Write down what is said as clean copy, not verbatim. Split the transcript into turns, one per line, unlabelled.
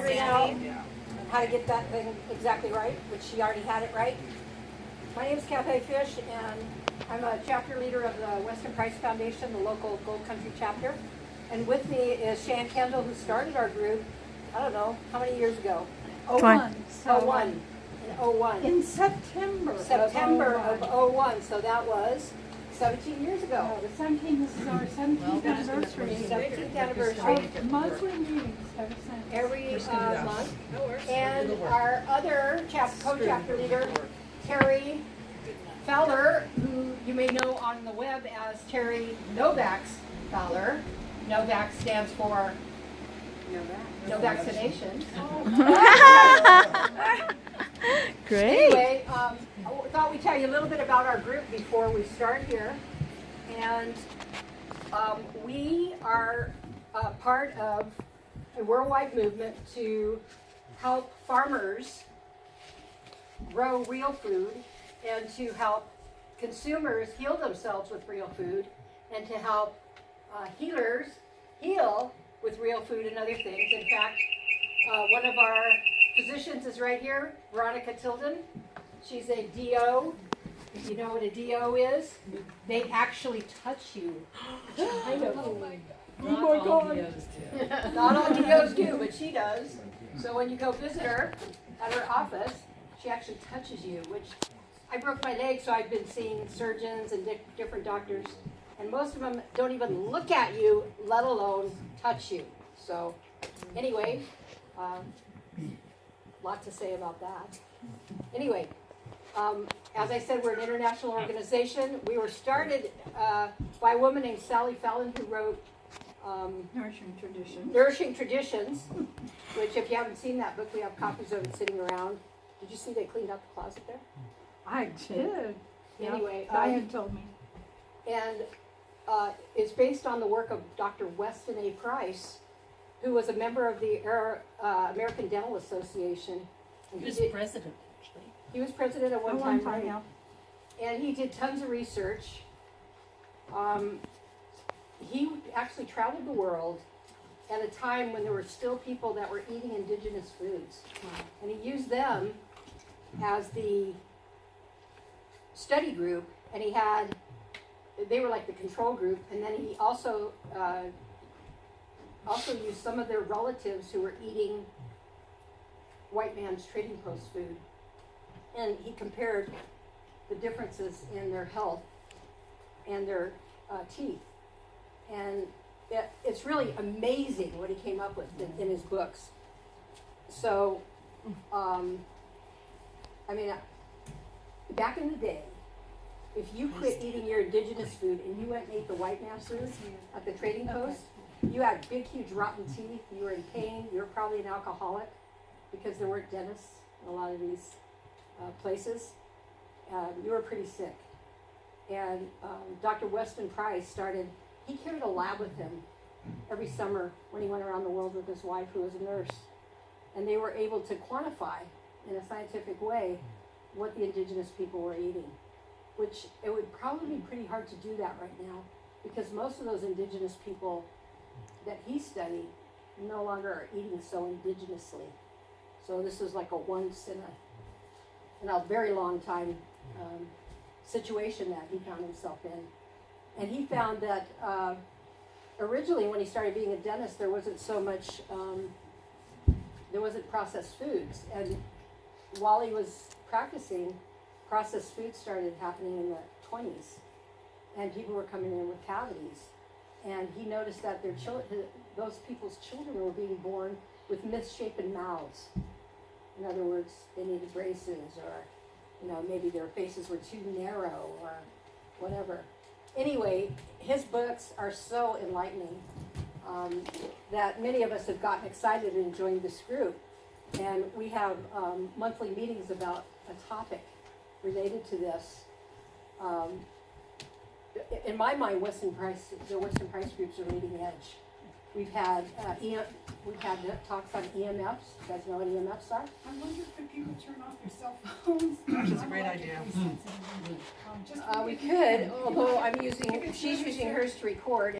figuring out how to get that thing exactly right, which she already had it right. My name is Cafe Fish, and I'm a chapter leader of the Weston Price Foundation, the local Gold Country chapter. And with me is Shan Kendall, who started our group, I don't know, how many years ago?
01.
So 01. In 01.
In September
of 01. So that was 17 years ago.
No, the 17th, this is our 17th anniversary.
17th anniversary.
Of monthly meetings ever since.
Every month. And our other co-chapter leader, Terry Fowler, who you may know on the web as Terry Novak's Fowler. Novak stands for no vaccination.
Great.
Anyway, I thought we'd tell you a little bit about our group before we start here. And we are part of a worldwide movement to help farmers grow real food and to help consumers heal themselves with real food and to help healers heal with real food and other things. In fact, one of our physicians is right here, Veronica Tilden. She's a DO. If you know what a DO is, they actually touch you. I know. Oh my God. Not all DOs do, but she does. So when you go visit her at her office, she actually touches you, which I broke my leg, so I've been seeing surgeons and different doctors, and most of them don't even look at you, let alone touch you. So anyway, lot to say about that. Anyway, as I said, we're an international organization. We were started by a woman named Sally Fallon, who wrote Nourishing Traditions, which if you haven't seen that book, we have copies of it sitting around. Did you see they cleaned out the closet there?
I did.
Anyway,
Diane told me.
And it's based on the work of Dr. Weston A. Price, who was a member of the American Dental Association. And
He was president, actually.
He was president at one
One
time,
time, yeah.
and he did tons of research. He actually traveled the world at a time when there were still people that were eating indigenous foods. And he used them as the study group, and they were like the control group, and then he also used some of their relatives who were eating white man's trading post food. And he compared the differences in their health and their teeth. And it's really amazing what he came up with in his books. So, back in the day, if you quit eating your indigenous food and you went and ate the white man's food at the trading post, you had big, huge rotten teeth, you were in pain, you were probably an alcoholic because there weren't dentists in a lot of these places. You were pretty sick. And Dr. Weston Price he carried a lab with him every summer when he went around the world with his wife, who was a nurse. And they were able to quantify in a scientific way what the indigenous people were eating, which it would probably be pretty hard to do that right now because most of those indigenous people that he studied no longer are eating so indigenously. So this is like a once in a very long time situation that he found himself in. And he found that originally when he started being a dentist, there wasn't so much, there wasn't processed foods. And while he was practicing, processed foods started happening in the 20s. And people were coming in with cavities. And he noticed that those people's children were being born with misshapen mouths. In other words, they needed braces, or maybe their faces were too narrow, or whatever. Anyway, his books are so enlightening that many of us have gotten excited and joined this group. And we have monthly meetings about a topic related to this. In my mind, the Weston Price groups are leading edge. We've had talks on EMFs. You guys know what EMFs are?
I wonder if people turn off their cell phones.
That's a great idea.
We could, although she's using hers to record.